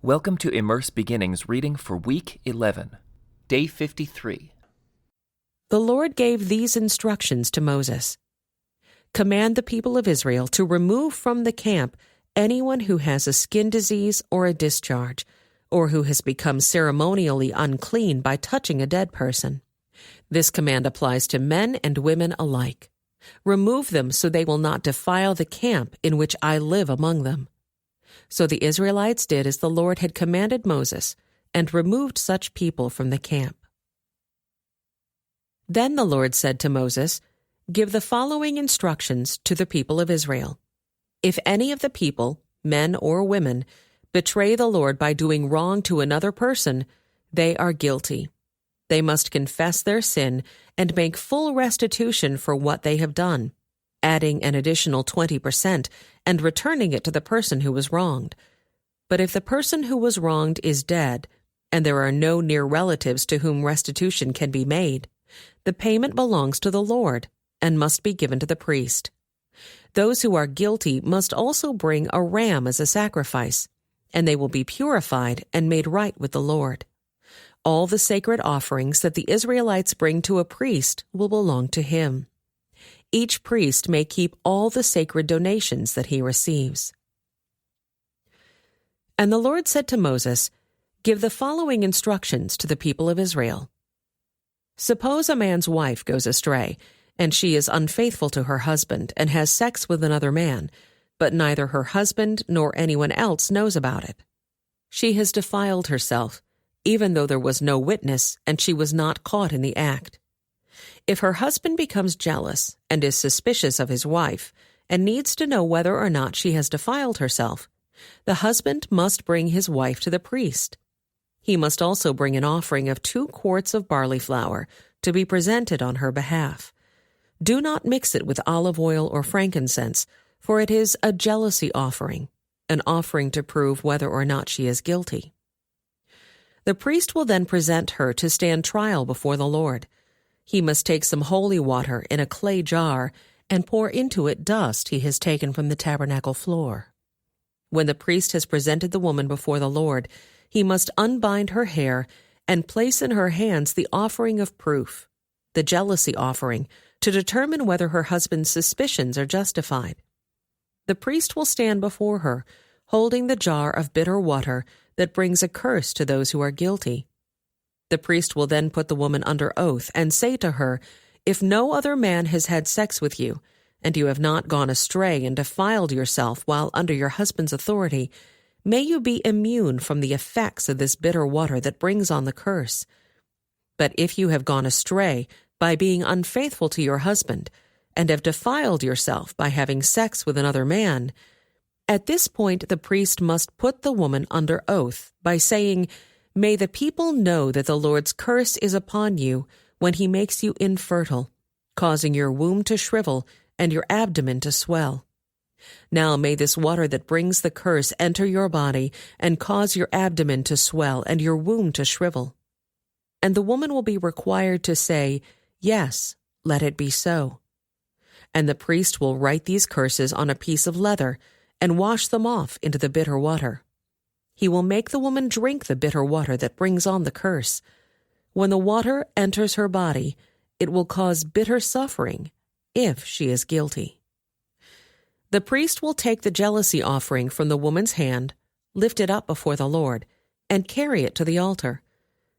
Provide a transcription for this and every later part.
Welcome to Immerse Beginnings reading for Week 11, Day 53. The Lord gave these instructions to Moses. Command the people of Israel to remove from the camp anyone who has a skin disease or a discharge, or who has become ceremonially unclean by touching a dead person. This command applies to men and women alike. Remove them so they will not defile the camp in which I live among them. So the Israelites did as the Lord had commanded Moses, and removed such people from the camp. Then the Lord said to Moses, "Give the following instructions to the people of Israel. If any of the people, men or women, betray the Lord by doing wrong to another person, they are guilty. They must confess their sin and make full restitution for what they have done, adding an additional 20% and returning it to the person who was wronged. But if the person who was wronged is dead, and there are no near relatives to whom restitution can be made, the payment belongs to the Lord and must be given to the priest. Those who are guilty must also bring a ram as a sacrifice, and they will be purified and made right with the Lord. All the sacred offerings that the Israelites bring to a priest will belong to him. Each priest may keep all the sacred donations that he receives." And the Lord said to Moses, "Give the following instructions to the people of Israel. Suppose a man's wife goes astray, and she is unfaithful to her husband and has sex with another man, but neither her husband nor anyone else knows about it. She has defiled herself, even though there was no witness and she was not caught in the act. If her husband becomes jealous and is suspicious of his wife and needs to know whether or not she has defiled herself, the husband must bring his wife to the priest. He must also bring an offering of 2 quarts of barley flour to be presented on her behalf. Do not mix it with olive oil or frankincense, for it is a jealousy offering, an offering to prove whether or not she is guilty. The priest will then present her to stand trial before the Lord. He must take some holy water in a clay jar and pour into it dust he has taken from the tabernacle floor. When the priest has presented the woman before the Lord, he must unbind her hair and place in her hands the offering of proof, the jealousy offering, to determine whether her husband's suspicions are justified. The priest will stand before her, holding the jar of bitter water that brings a curse to those who are guilty. The priest will then put the woman under oath and say to her, "If no other man has had sex with you, and you have not gone astray and defiled yourself while under your husband's authority, may you be immune from the effects of this bitter water that brings on the curse. But if you have gone astray by being unfaithful to your husband, and have defiled yourself by having sex with another man, at this point the priest must put the woman under oath by saying, 'May the people know that the Lord's curse is upon you when he makes you infertile, causing your womb to shrivel and your abdomen to swell. Now may this water that brings the curse enter your body and cause your abdomen to swell and your womb to shrivel.' And the woman will be required to say, 'Yes, let it be so.' And the priest will write these curses on a piece of leather and wash them off into the bitter water. He will make the woman drink the bitter water that brings on the curse. When the water enters her body, it will cause bitter suffering if she is guilty. The priest will take the jealousy offering from the woman's hand, lift it up before the Lord, and carry it to the altar.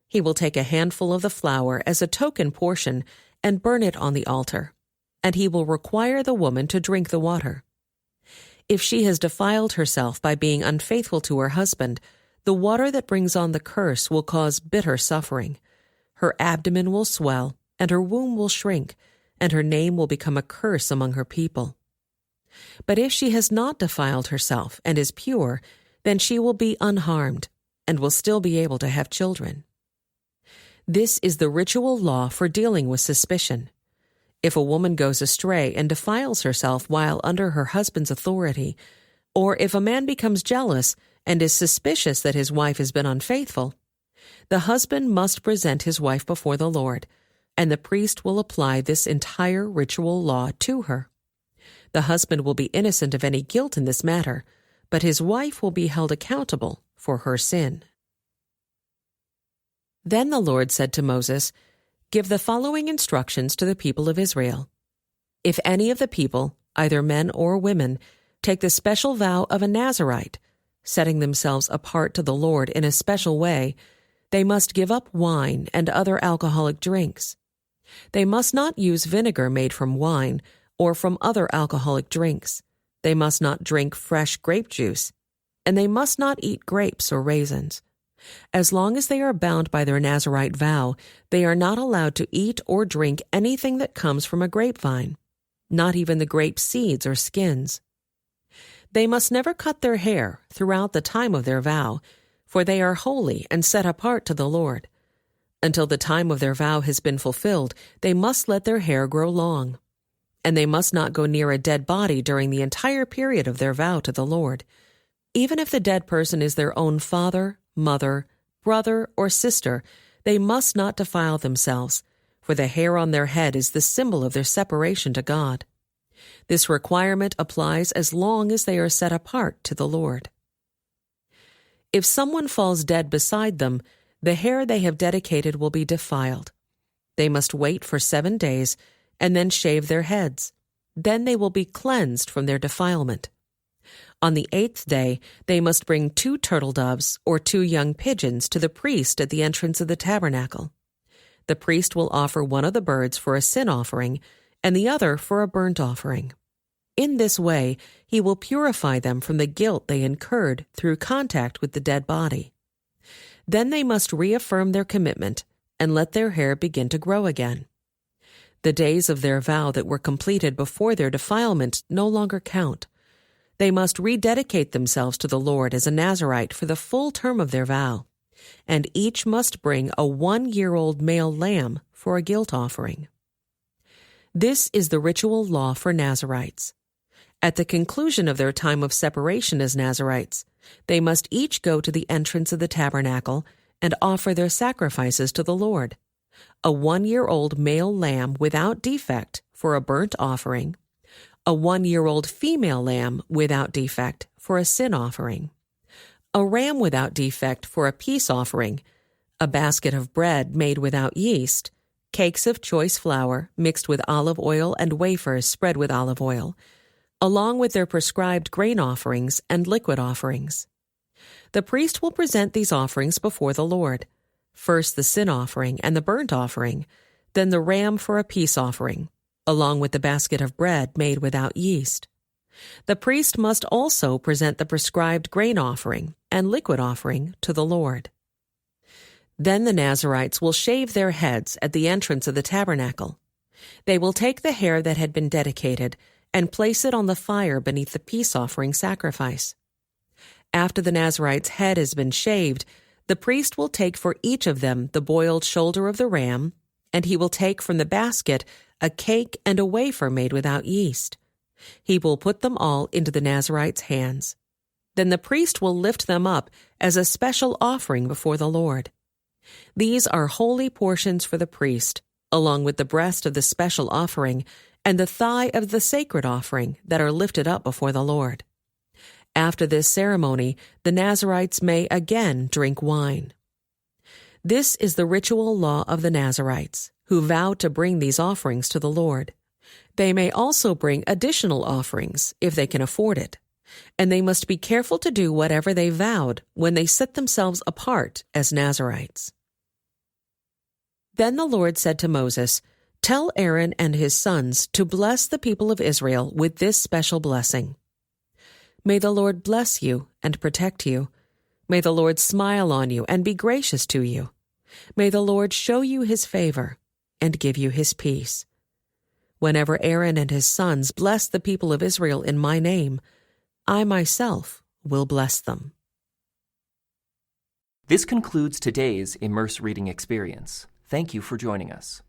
He will take a handful of the flour as a token portion and burn it on the altar, and he will require the woman to drink the water. If she has defiled herself by being unfaithful to her husband, the water that brings on the curse will cause bitter suffering. Her abdomen will swell, and her womb will shrink, and her name will become a curse among her people. But if she has not defiled herself and is pure, then she will be unharmed, and will still be able to have children. This is the ritual law for dealing with suspicion. If a woman goes astray and defiles herself while under her husband's authority, or if a man becomes jealous and is suspicious that his wife has been unfaithful, the husband must present his wife before the Lord, and the priest will apply this entire ritual law to her. The husband will be innocent of any guilt in this matter, but his wife will be held accountable for her sin. Then the Lord said to Moses, "Give the following instructions to the people of Israel. If any of the people, either men or women, take the special vow of a Nazirite, setting themselves apart to the Lord in a special way, they must give up wine and other alcoholic drinks. They must not use vinegar made from wine or from other alcoholic drinks. They must not drink fresh grape juice, and they must not eat grapes or raisins. As long as they are bound by their Nazirite vow, they are not allowed to eat or drink anything that comes from a grapevine, not even the grape seeds or skins. They must never cut their hair throughout the time of their vow, for they are holy and set apart to the Lord. Until the time of their vow has been fulfilled, they must let their hair grow long. And they must not go near a dead body during the entire period of their vow to the Lord. Even if the dead person is their own father, mother, brother, or sister, they must not defile themselves, for the hair on their head is the symbol of their separation to God. This requirement applies as long as they are set apart to the Lord. If someone falls dead beside them, the hair they have dedicated will be defiled. They must wait for 7 days and then shave their heads. Then they will be cleansed from their defilement. On the 8th day, they must bring 2 turtle doves or 2 young pigeons to the priest at the entrance of the tabernacle. The priest will offer one of the birds for a sin offering and the other for a burnt offering. In this way, he will purify them from the guilt they incurred through contact with the dead body. Then they must reaffirm their commitment and let their hair begin to grow again. The days of their vow that were completed before their defilement no longer count. They must rededicate themselves to the Lord as a Nazirite for the full term of their vow, and each must bring a 1-year-old male lamb for a guilt offering. This is the ritual law for Nazirites. At the conclusion of their time of separation as Nazirites, they must each go to the entrance of the tabernacle and offer their sacrifices to the Lord: a 1-year-old male lamb without defect for a burnt offering, a 1-year-old female lamb without defect for a sin offering, a ram without defect for a peace offering, a basket of bread made without yeast, cakes of choice flour mixed with olive oil and wafers spread with olive oil, along with their prescribed grain offerings and liquid offerings. The priest will present these offerings before the Lord, first the sin offering and the burnt offering, then the ram for a peace offering, along with the basket of bread made without yeast. The priest must also present the prescribed grain offering and liquid offering to the Lord. Then the Nazirites will shave their heads at the entrance of the tabernacle. They will take the hair that had been dedicated and place it on the fire beneath the peace offering sacrifice. After the Nazirite's head has been shaved, the priest will take for each of them the boiled shoulder of the ram, and he will take from the basket a cake and a wafer made without yeast. He will put them all into the Nazirite's hands. Then the priest will lift them up as a special offering before the Lord. These are holy portions for the priest, along with the breast of the special offering and the thigh of the sacred offering that are lifted up before the Lord. After this ceremony, the Nazirites may again drink wine. This is the ritual law of the Nazirites, who vow to bring these offerings to the Lord. They may also bring additional offerings if they can afford it, and they must be careful to do whatever they vowed when they set themselves apart as Nazirites. Then the Lord said to Moses, "Tell Aaron and his sons to bless the people of Israel with this special blessing. May the Lord bless you and protect you. May the Lord smile on you and be gracious to you. May the Lord show you his favor and give you his peace. Whenever Aaron and his sons bless the people of Israel in my name, I myself will bless them." This concludes today's Immerse reading experience. Thank you for joining us.